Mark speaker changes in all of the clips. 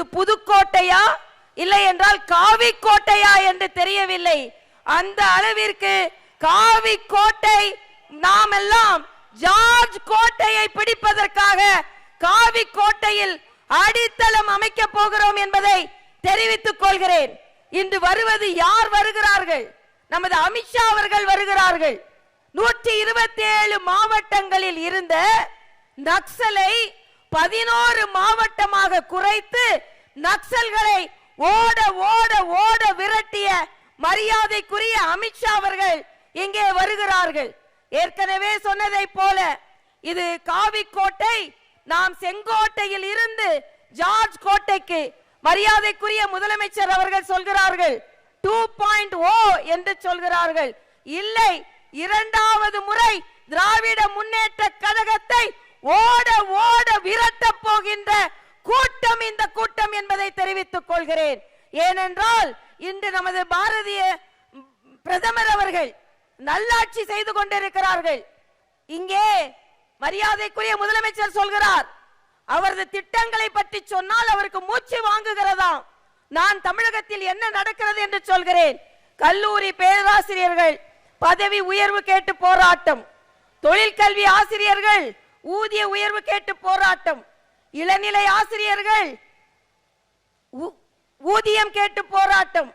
Speaker 1: இது புதுக்கோட்டையா இல்லை என்றால் காவி கோட்டையா என்று தெரியவில்லை. அந்த அளவிற்கு காவி கோட்டை, நாம் எல்லாம் ஜார்ஜ் கோட்டையை பிடிப்பதற்காக காவி கோட்டையில் அடித்தளம் அமைக்க போகிறோம் என்பதை தெரிவித்துக் கொள்கிறேன். இன்று வருவது யார் வருகிறார்கள்? நமது அமித்ஷா அவர்கள் வருகிறார்கள். 127 மாவட்டங்களில் இருந்த நக்சலை 11 மாவட்டமாக குறைத்து நக்சல்களை ஓட ஓட ஓட விரட்டிய மரியாதைக்குரிய அமித்ஷா அவர்கள் இங்கே வருகிறார்கள். ஏற்கனவே சொன்னதை போல இது காவி கோட்டை. நாம் செங்கோட்டையில் இருந்து ஜார்ஜ் கோட்டைக்கு மரியாதைக்குரிய முதலமைச்சர் அவர்கள் சொல்கிறார்கள் 2.0 என்று சொல்கிறார்கள். இல்லை, இரண்டாவது முறை திராவிட முன்னேற்ற கழகத்தை ஓட ஓட விரட்ட போகின்ற கூட்டம் இந்த கூட்டம் என்பதை தெரிவித்துக் கொள்கிறேன். ஏனென்றால் இன்று நமது பாரதிய பிரதமர் அவர்கள் நல்லாட்சி செய்து கொண்டிருக்கிறார்கள். இங்கே மரியாதைக்குரிய முதலமைச்சர் சொல்கிறார், அவரது திட்டங்களை பற்றி சொன்னால் அவருக்கு மூச்சு வாங்குகிறதாம். நான் தமிழகத்தில் என்ன நடக்கிறது என்று சொல்கிறேன். கல்லூரி பேராசிரியர்கள் பதவி உயர்வு கேட்டு போராட்டம், தொழிற்கல்வி ஆசிரியர்கள் ஊதிய உயர்வு கேட்டு போராட்டம், இளநிலை ஆசிரியர்கள் ஊதியம் கேட்டு போராட்டம்,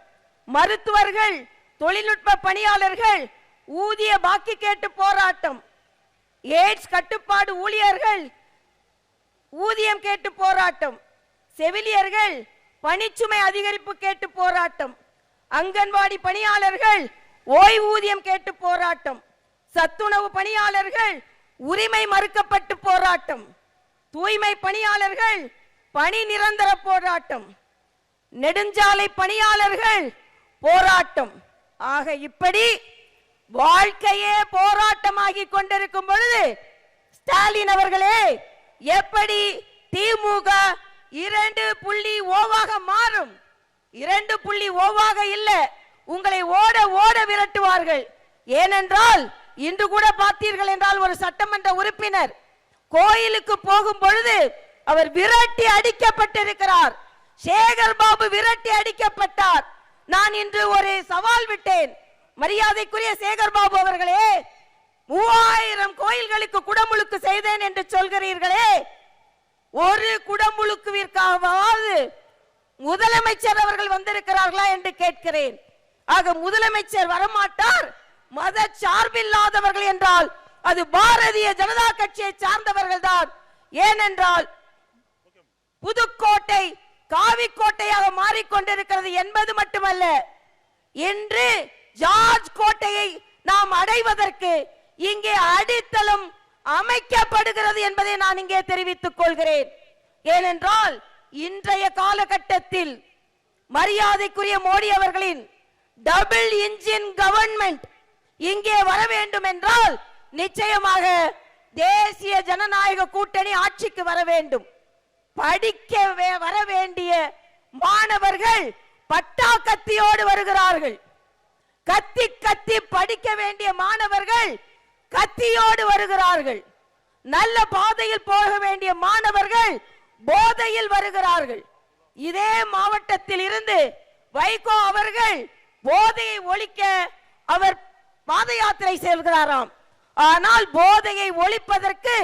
Speaker 1: மருத்துவர்கள் தொழில்நுட்ப பணியாளர்கள் ஊதிய பாக்கி கேட்டு போராட்டம், எய்ட்ஸ் கட்டுப்பாடு ஊழியர்கள் ஊதியம் கேட்டு போராட்டம், செவிலியர்கள் பணிச்சுமை அதிகரிப்பு கேட்டு போராட்டம், அங்கன்வாடி பணியாளர்கள் ஓய்வூதியம் கேட்டு போராட்டம், சத்துணவு பணியாளர்கள் உரிமை மறுக்கப்பட்டு போராட்டம், தூய்மை பணியாளர்கள் பணி நிரந்தர போராட்டம், நெடுஞ்சாலை பணியாளர்கள் போராட்டம். ஆக இப்படி வாழ்க்கையே போராட்டமாகி கொண்டிருக்கும் பொழுது ஸ்டாலின் அவர்களே, எப்படி திமுக 2.0 மாறும்? 2.0 இல்ல, உங்களை ஓட ஓட விரட்டுவார்கள். ஏனென்றால் இன்று கூட பார்த்தீர்கள் என்றால் ஒரு சட்டமன்ற உறுப்பினர் கோயிலுக்கு போகும் பொழுது அவர் விரட்டி அடிக்கப்பட்டிருக்கிறார். சேகர் பாபு விரட்டி அடிக்கப்பட்டார். நான் இன்று ஒரு சவால் விட்டேன். மரியாதைக்குரிய சேகர் பாபு அவர்களே, 3000 கோயில்களுக்கு குடமுழுக்கு செய்தேன் என்று சொல்கிறீர்களே, ஒரு குடமுழுக்குவிற்காவது முதலமைச்சர் அவர்கள் வந்திருக்கிறார்களா என்று கேட்கிறேன். ஆக முதலமைச்சர் வரமாட்டார். மத சார்பில்லாதவர்கள் என்றால் அது பாரதிய ஜனதா கட்சியை சார்ந்தவர்கள் தான். ஏனென்றால் புதுக்கோட்டை காவி கோட்டையாக மாறிக்கொண்டிருக்கிறது என்பது மட்டுமல்ல, இன்று ஜார்ஜ் கோட்டையை நாம் அடைவதற்கு இங்கே அடித்தளம் அமைக்கப்படுகிறது என்பதை நான் இங்கே தெரிவித்துக் கொள்கிறேன். ஏனென்றால் இன்றைய காலகட்டத்தில் மரியாதைக்குரிய மோடி அவர்களின் டபுள் இன்ஜின் கவர்மெண்ட் இங்கே வர வேண்டும் என்றால் நிச்சயமாக தேசிய ஜனநாயக கூட்டணி ஆட்சிக்கு வர வேண்டும். படிக்க வர வேண்டிய மாணவர்கள் பட்டா கத்தியோடு வருகிறார்கள். கத்தி கத்தி படிக்க வேண்டிய மாணவர்கள் கத்தியோடு வருகிறார்கள். நல்ல பாதையில் போக வேண்டிய மாணவர்கள் போதையில் வருகிறார்கள். இதே மாவட்டத்தில் இருந்து வைகோ அவர்கள் போதையை ஒழிக்க அவர் பாத யாத்திரை செல்கிறாராம். ஆனால் போதையை ஒழிப்பதற்கு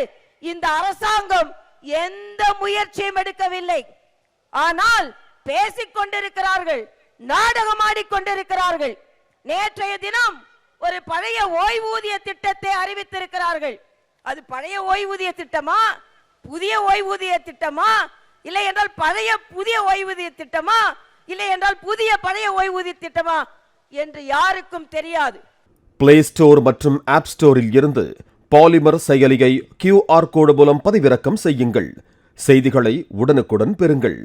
Speaker 1: இந்த அரசாங்கம் எந்த முயற்சியும் எடுக்கவில்லை. ஆனால் பேசிக் கொண்டிருக்கிறார்கள், நாடகம் ஆடிக்கொண்டிருக்கிறார்கள். நேற்றைய தினம் ஒரு பழைய ஓய்வூதிய திட்டத்தை அறிவித்திருக்கிறார்கள். அது பழைய ஓய்வூதிய திட்டமா, புதிய ஓய்வூதிய திட்டமா, இல்லை என்றால் பழைய புதிய ஓய்வூதிய திட்டமா, இல்லை என்றால் புதிய பழைய ஓய்வூதிய திட்டமா என்று யாருக்கும் தெரியாது.
Speaker 2: பிளே ஸ்டோர் மற்றும் ஆப் ஸ்டோரில் இருந்து பாலிமர் செயலியை QR கோடு மூலம் பதிவிறக்கம் செய்யுங்கள். செய்திகளை உடனுக்குடன் பெறுங்கள்.